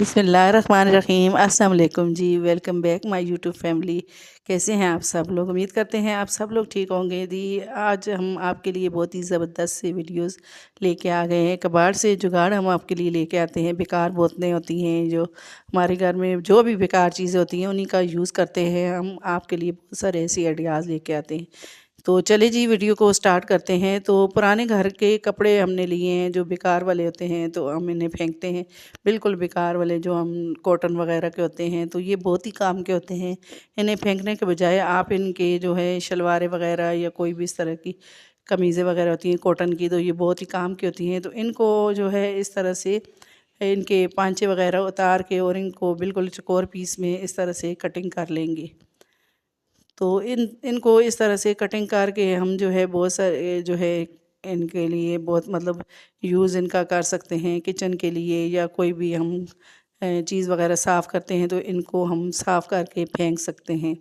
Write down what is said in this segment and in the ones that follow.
बिस्मिल्लाहिर्रहमानिर्रहीम अस्सलाम वालेकुम जी। Welcome back my YouTube family. कैसे हैं आप सब लोग? उम्मीद करते हैं आप सब लोग ठीक होंगे। दी आज हम आपके लिए बहुत ही ज़बरदस्त से वीडियोस लेके आ गए हैं। कबाड़ से जुगाड़ हम आपके लिए लेके आते हैं। बेकार बोतलें होती हैं जो हमारे घर में, जो भी बेकार चीज़ें होती हैं उन्हीं का यूज़ करते हैं हम। आपके लिए बहुत सारे ऐसी आइडियाज़ लेके आते हैं। तो चले जी वीडियो को स्टार्ट करते हैं। तो पुराने घर के कपड़े हमने लिए हैं जो बेकार वाले होते हैं, तो हम इन्हें फेंकते हैं। बिल्कुल बेकार वाले जो हम कॉटन वगैरह के होते हैं, तो ये बहुत ही काम के होते हैं। इन्हें फेंकने के बजाय आप इनके जो है शलवारें वगैरह या कोई भी इस तरह की कमीज़ें वगैरह होती हैं कॉटन की, तो ये बहुत ही काम की होती हैं। तो इनको जो है इस तरह से इनके पांचे वगैरह उतार के और इनको बिल्कुल चौकोर पीस में इस तरह से कटिंग कर लेंगे। तो इनको इस तरह से कटिंग करके हम जो है बहुत सारे जो है इनके लिए बहुत मतलब यूज़ इनका कर सकते हैं किचन के लिए, या कोई भी हम चीज़ वगैरह साफ़ करते हैं तो इनको हम साफ़ करके फेंक सकते हैं।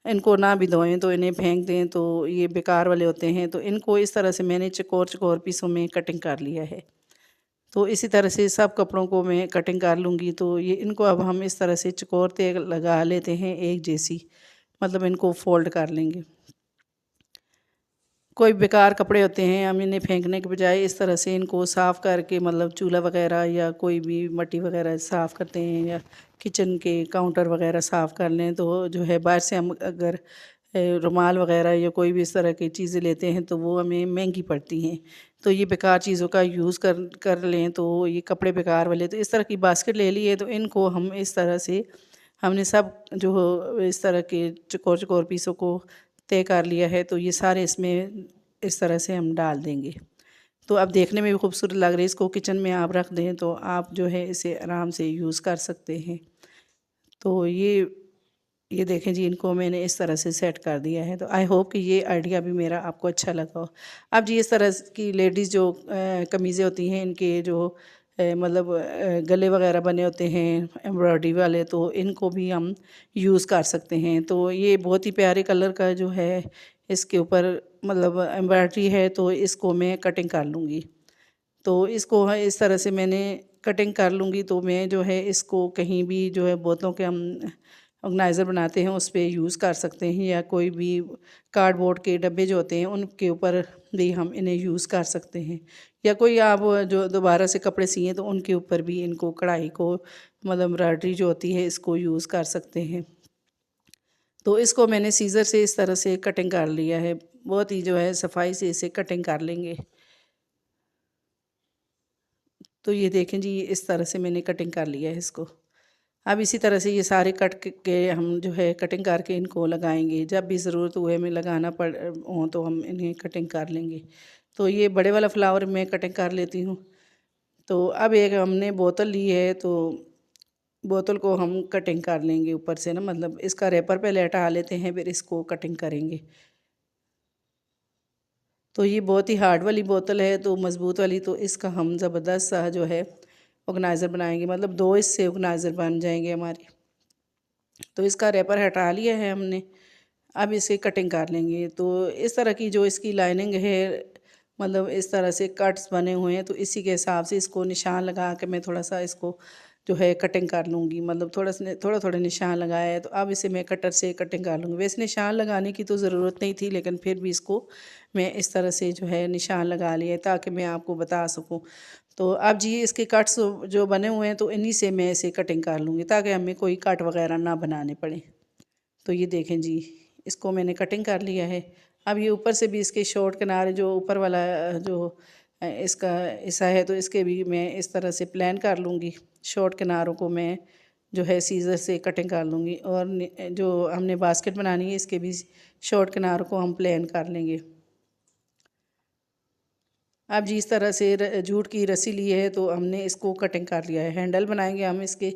इनको ना भी धोएं तो इन्हें फेंक दें तो ये बेकार वाले होते हैं। तो इनको इस तरह से मैंने चौकोर चौकोर पीसों में कटिंग कर लिया है। तो इसी तरह से सब कपड़ों को मैं कटिंग कर लूँगी। तो ये इनको अब हम इस तरह से चौकोर तेल लगा लेते हैं एक जैसी, मतलब इनको फोल्ड कर लेंगे। कोई बेकार कपड़े होते हैं हम इन्हें फेंकने के बजाय इस तरह से इनको साफ़ करके, मतलब चूल्हा वगैरह या कोई भी मट्टी वगैरह साफ़ करते हैं या किचन के काउंटर वगैरह साफ़ कर लें, तो जो है बाहर से हम अगर रुमाल वगैरह या कोई भी इस तरह की चीज़ें लेते हैं तो वो हमें महंगी पड़ती हैं। तो ये बेकार चीज़ों का यूज़ कर कर लें तो ये कपड़े बेकार वाले, तो इस तरह की बास्केट ले ली है। तो इनको हम इस तरह से हमने सब जो इस तरह के चौकोर चौकोर पीसों को तय कर लिया है, तो ये सारे इसमें इस तरह से हम डाल देंगे। तो अब देखने में भी खूबसूरत लग रही है। इसको किचन में आप रख दें तो आप जो है इसे आराम से यूज़ कर सकते हैं। तो ये देखें जी, इनको मैंने इस तरह से सेट कर दिया है। तो आई होप कि ये आइडिया भी मेरा आपको अच्छा लगा हो। अब जी इस तरह की लेडीज़ जो कमीज़ें होती हैं, इनके जो मतलब गले वगैरह बने होते हैं एम्ब्रॉयडरी वाले, तो इनको भी हम यूज़ कर सकते हैं। तो ये बहुत ही प्यारे कलर का जो है इसके ऊपर मतलब एम्ब्रॉयडरी है, तो इसको मैं कटिंग कर लूँगी। तो इसको है इस तरह से मैंने कटिंग कर लूँगी। तो मैं जो है इसको कहीं भी जो है बोतलों के हम ऑर्गेनाइज़र बनाते हैं उस पे यूज़ कर सकते हैं, या कोई भी कार्डबोर्ड के डब्बे जो होते हैं उनके ऊपर भी हम इन्हें यूज़ कर सकते हैं, या कोई आप जो दोबारा से कपड़े सिए तो उनके ऊपर भी इनको कढ़ाई को मतलब एम्ब्रॉयडरी जो होती है इसको यूज़ कर सकते हैं। तो इसको मैंने सीज़र से इस तरह से कटिंग कर लिया है। बहुत ही जो है सफाई से इसे कटिंग कर लेंगे। तो ये देखें जी, इस तरह से मैंने कटिंग कर लिया है इसको। अब इसी तरह से ये सारे कट के हम जो है कटिंग करके इनको लगाएंगे। जब भी ज़रूरत हुए हमें लगाना पड़ हो तो हम इन्हें कटिंग कर लेंगे। तो ये बड़े वाला फ्लावर मैं कटिंग कर लेती हूँ। तो अब एक हमने बोतल ली है, तो बोतल को हम कटिंग कर लेंगे ऊपर से ना, मतलब इसका रैपर पहले हटा लेते हैं फिर इसको कटिंग करेंगे। तो ये बहुत ही हार्ड वाली बोतल है, तो मज़बूत वाली, तो इसका हम ज़बरदस्त सा जो है ऑर्गेनाइज़र बनाएंगे, मतलब दो इससे ऑर्गेनाइज़र बन जाएंगे हमारे। तो इसका रैपर हटा लिया है हमने। अब इसे कटिंग कर लेंगे। तो इस तरह की जो इसकी लाइनिंग है, मतलब इस तरह से कट्स बने हुए हैं, तो इसी के हिसाब से इसको निशान लगा के मैं थोड़ा सा इसको जो है कटिंग कर लूँगी। मतलब थोड़ा थोड़ा निशान लगाया है, तो अब इसे मैं कटर से कटिंग कर लूँगी। वैसे निशान लगाने की तो ज़रूरत नहीं थी, लेकिन फिर भी इसको मैं इस तरह से जो है निशान लगा लिए ताकि मैं आपको बता सकूँ। तो अब जी इसके कट्स जो बने हुए हैं, तो इन्हीं से मैं इसे कटिंग कर लूँगी ताकि हमें कोई कट वगैरह ना बनाने पड़े। तो ये देखें जी, इसको मैंने कटिंग कर लिया है। अब ये ऊपर से भी इसके शॉर्ट किनारे जो ऊपर वाला जो इसका हिस्सा है, तो इसके भी मैं इस तरह से प्लान कर लूँगी। शॉर्ट किनारों को मैं जो है सीज़र से कटिंग कर लूँगी, और जो हमने बास्केट बनानी है इसके भी शॉर्ट किनारों को हम प्लान कर लेंगे। अब जी इस तरह से जूट की रस्सी ली है, तो हमने इसको कटिंग कर लिया है। हैंडल बनाएंगे हम इसके,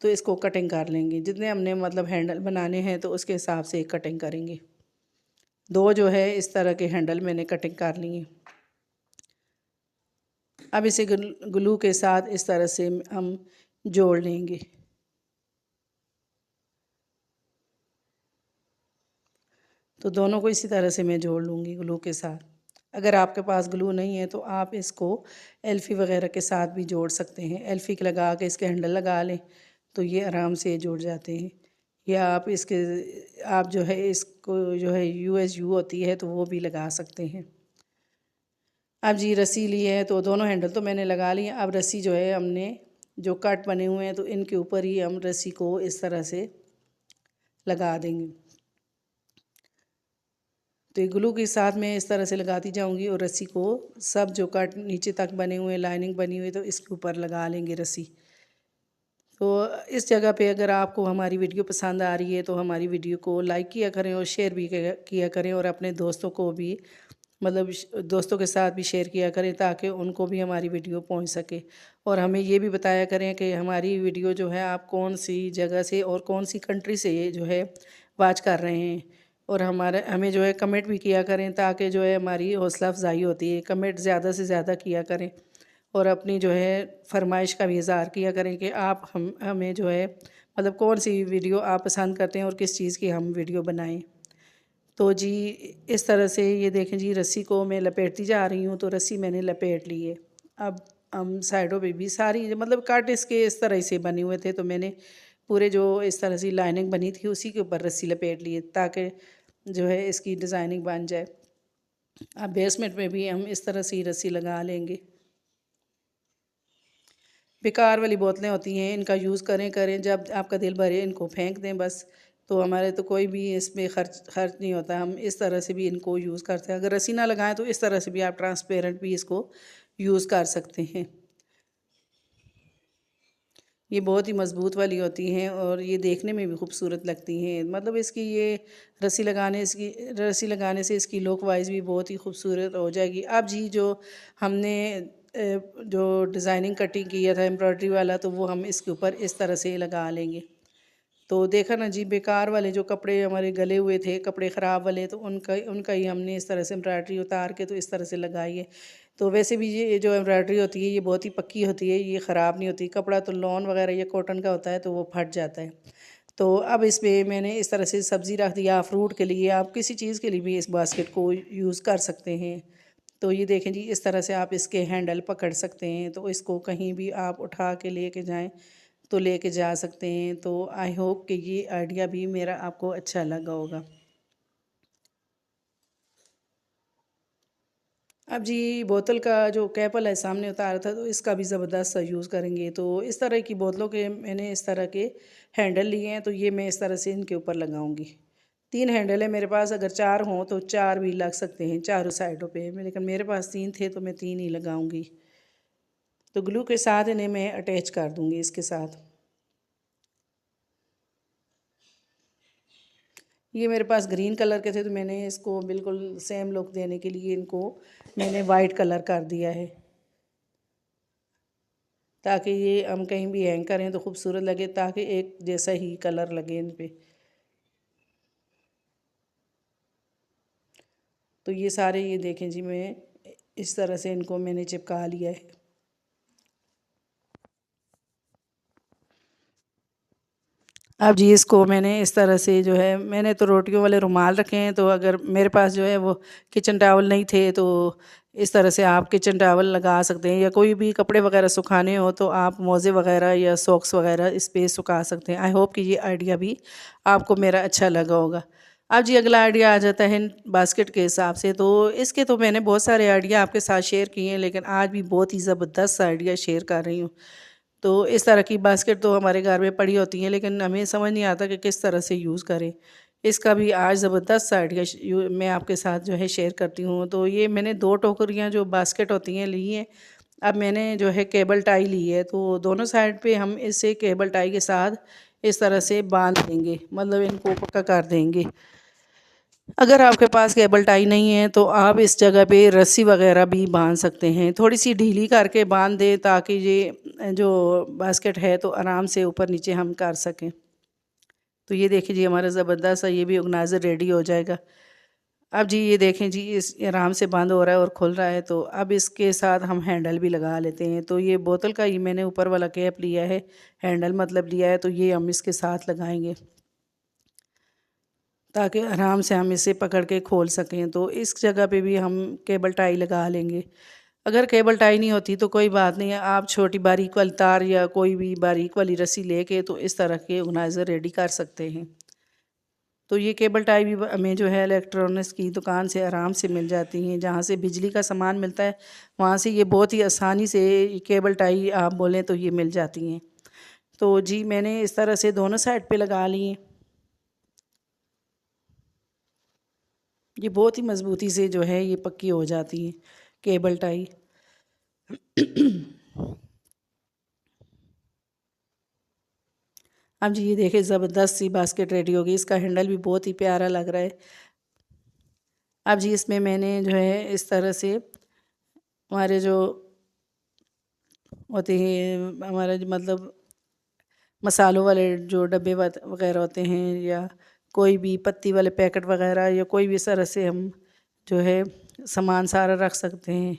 तो इसको कटिंग कर लेंगे। जितने हमने मतलब हैंडल बनाने हैं तो उसके हिसाब से कटिंग करेंगे। दो जो है इस तरह के हैंडल मैंने कटिंग कर लिए। अब इसे ग्लू के साथ इस तरह से हम जोड़ लेंगे। तो दोनों को इसी तरह से मैं जोड़ लूँगी ग्लू के साथ। अगर आपके पास ग्लू नहीं है तो आप इसको एल्फ़ी वगैरह के साथ भी जोड़ सकते हैं। एल्फ़ी लगा के इसके हैंडल लगा लें तो ये आराम से जुड़ जाते हैं। या आप जो है इसको जो है USU होती है तो वो भी लगा सकते हैं। अब जी रस्सी ली है तो दोनों हैंडल तो मैंने लगा लिए। अब रस्सी जो है हमने जो कट बने हुए हैं तो इनके ऊपर ही हम रस्सी को इस तरह से लगा देंगे। तो ये ग्लू के साथ मैं इस तरह से लगाती जाऊंगी और रस्सी को सब जो कट नीचे तक बने हुए लाइनिंग बनी हुई तो इसके ऊपर लगा लेंगे रस्सी। तो इस जगह पे अगर आपको हमारी वीडियो पसंद आ रही है तो हमारी वीडियो को लाइक किया करें और शेयर भी किया करें और अपने दोस्तों को भी मतलब दोस्तों के साथ भी शेयर किया करें ताकि उनको भी हमारी वीडियो पहुंच सके। और हमें ये भी बताया करें कि हमारी वीडियो जो है आप कौन सी जगह से और कौन सी कंट्री से जो है वाच कर रहे हैं। और हमें जो है कमेंट भी किया करें ताकि जो है हमारी हौसला अफजाई होती है। कमेंट ज़्यादा से ज़्यादा किया करें और अपनी जो है फरमाइश का भी इज़हार किया करें कि आप हमें जो है मतलब कौन सी वीडियो आप पसंद करते हैं और किस चीज़ की हम वीडियो बनाएं। तो जी इस तरह से ये देखें जी रस्सी को मैं लपेटती जा रही हूँ तो रस्सी मैंने लपेट ली है। अब हम साइडों पे भी सारी मतलब काट इसके इस तरह से बने हुए थे तो मैंने पूरे जो इस तरह से लाइनिंग बनी थी उसी के ऊपर रस्सी लपेट ली है ताकि जो है इसकी डिज़ाइनिंग बन जाए। अब बेसमेंट में भी हम इस तरह से ही रस्सी लगा लेंगे। बेकार वाली बोतलें होती हैं इनका यूज़ करें जब आपका दिल भरे इनको फेंक दें बस। तो हमारे तो कोई भी इसमें खर्च नहीं होता। हम इस तरह से भी इनको यूज़ करते हैं। अगर रस्सी ना लगाएं तो इस तरह से भी आप ट्रांसपेरेंट भी इसको यूज़ कर सकते हैं। ये बहुत ही मज़बूत वाली होती हैं और ये देखने में भी खूबसूरत लगती हैं। मतलब इसकी ये रस्सी लगाने से इसकी लुक वाइज भी बहुत ही खूबसूरत हो जाएगी। अब जी जो हमने जो डिज़ाइनिंग कटिंग किया था एम्ब्रॉयडरी वाला तो वो हम इसके ऊपर इस तरह से लगा लेंगे। तो देखा ना जी बेकार वाले जो कपड़े हमारे गले हुए थे कपड़े ख़राब वाले तो उनका ही हमने इस तरह से एम्ब्रॉयडरी उतार के तो इस तरह से लगाई है। तो वैसे भी ये जो एम्ब्रॉयडरी होती है ये बहुत ही पक्की होती है ये ख़राब नहीं होती। कपड़ा तो लॉन वगैरह या कॉटन का होता है तो वो फट जाता है। तो अब इस पे मैंने इस तरह से सब्ज़ी रख दिया फ्रूट के लिए आप किसी चीज़ के लिए भी इस बास्केट को यूज़ कर सकते हैं। तो ये देखें जी इस तरह से आप इसके हैंडल पकड़ सकते हैं तो इसको कहीं भी आप उठा के लेके जाएं तो लेके जा सकते हैं। तो आई होप कि ये आइडिया भी मेरा आपको अच्छा लगा होगा। अब जी बोतल का जो कैपल है सामने उतारा था तो इसका भी ज़बरदस्त सा यूज़ करेंगे। तो इस तरह की बोतलों के मैंने इस तरह के हैंडल लिए हैं तो ये मैं इस तरह से इनके ऊपर लगाऊंगी। 3 हैंडल है मेरे पास। अगर 4 हों तो 4 भी लग सकते हैं चारों साइडों पे लेकिन मेरे पास 3 थे तो मैं 3 ही लगाऊंगी। तो ग्लू के साथ इन्हें मैं अटैच कर दूंगी इसके साथ। ये मेरे पास ग्रीन कलर के थे तो मैंने इसको बिल्कुल सेम लुक देने के लिए इनको मैंने वाइट कलर कर दिया है ताकि ये हम कहीं भी हैंग करें तो खूबसूरत लगे ताकि एक जैसा ही कलर लगे इन पे। तो ये सारे ये देखें जी मैं इस तरह से इनको मैंने चिपका लिया है। अब जी इसको मैंने इस तरह से जो है मैंने तो रोटियों वाले रुमाल रखे हैं तो अगर मेरे पास जो है वो किचन टावल नहीं थे तो इस तरह से आप किचन टावल लगा सकते हैं या कोई भी कपड़े वगैरह सुखाने हो तो आप मोज़े वगैरह या सॉक्स वगैरह इस पे सुखा सकते हैं। आई होप कि ये आइडिया भी आपको मेरा अच्छा लगा होगा। अब जी अगला आइडिया आ जाता है बास्केट के हिसाब से। तो इसके तो मैंने बहुत सारे आइडिया आपके साथ शेयर किए हैं लेकिन आज भी बहुत ही ज़बरदस्त आइडिया शेयर कर रही हूँ। तो इस तरह की बास्केट तो हमारे घर में पड़ी होती हैं लेकिन हमें समझ नहीं आता कि किस तरह से यूज़ करें। इसका भी आज ज़बरदस्त आइडिया मैं आपके साथ जो है शेयर करती हूँ। तो ये मैंने 2 टोकरियाँ जो बास्केट होती हैं ली हैं। अब मैंने जो है केबल टाई ली है तो दोनों साइड पे हम इसे केबल टाई के साथ इस तरह से बांध देंगे मतलब इनको पक्का कर देंगे। अगर आपके पास केबल टाई नहीं है तो आप इस जगह पे रस्सी वगैरह भी बांध सकते हैं। थोड़ी सी ढीली करके बांध दें ताकि ये जो बास्केट है तो आराम से ऊपर नीचे हम कर सकें। तो ये देखिए जी हमारा ज़बरदस्त सा ये भी ऑर्गेनाइज़र रेडी हो जाएगा। अब जी ये देखें जी इस आराम से बंद हो रहा है और खुल रहा है। तो अब इसके साथ हम हैंडल भी लगा लेते हैं। तो ये बोतल का ही मैंने ऊपर वाला कैप लिया है हैंडल मतलब लिया है तो ये हम इसके साथ लगाएंगे। ताकि आराम से हम इसे पकड़ के खोल सकें। तो इस जगह पे भी हम केबल टाई लगा लेंगे। अगर केबल टाई नहीं होती तो कोई बात नहीं है, आप छोटी बारीक वाली तार या कोई भी बारीक वाली रस्सी लेके तो इस तरह के ऑर्गेनाइज़र रेडी कर सकते हैं। तो ये केबल टाई भी हमें जो है इलेक्ट्रॉनिक्स की दुकान से आराम से मिल जाती हैं। जहाँ से बिजली का सामान मिलता है वहाँ से ये बहुत ही आसानी से केबल टाई आप बोलें तो ये मिल जाती हैं। तो जी मैंने इस तरह से दोनों साइड पे लगा ली हैं। ये बहुत ही मज़बूती से जो है ये पक्की हो जाती है केबल टाई। अब जी ये देखिए ज़बरदस्त सी बास्केट रेडी हो गई। इसका हैंडल भी बहुत ही प्यारा लग रहा है। अब जी इसमें मैंने जो है इस तरह से हमारे जो होते हैं हमारा जो मतलब मसालों वाले जो डब्बे वगैरह होते हैं या कोई भी पत्ती वाले पैकेट वगैरह या कोई भी इस तरह से हम जो है सामान सारा रख सकते हैं।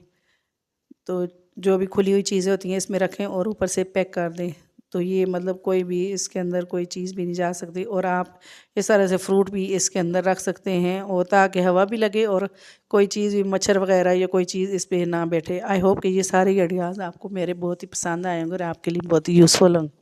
तो जो भी खुली हुई चीज़ें होती हैं इसमें रखें और ऊपर से पैक कर दें। तो ये मतलब कोई भी इसके अंदर कोई चीज़ भी नहीं जा सकती। और आप इस तरह से फ्रूट भी इसके अंदर रख सकते हैं और ताकि हवा भी लगे और कोई चीज़ भी मच्छर वगैरह या कोई चीज़ इस पे ना बैठे। आई होप कि ये सारे आइडियाज़ आपको मेरे बहुत ही पसंद आए होंगे और आपके लिए बहुत ही यूज़फुल होंगे।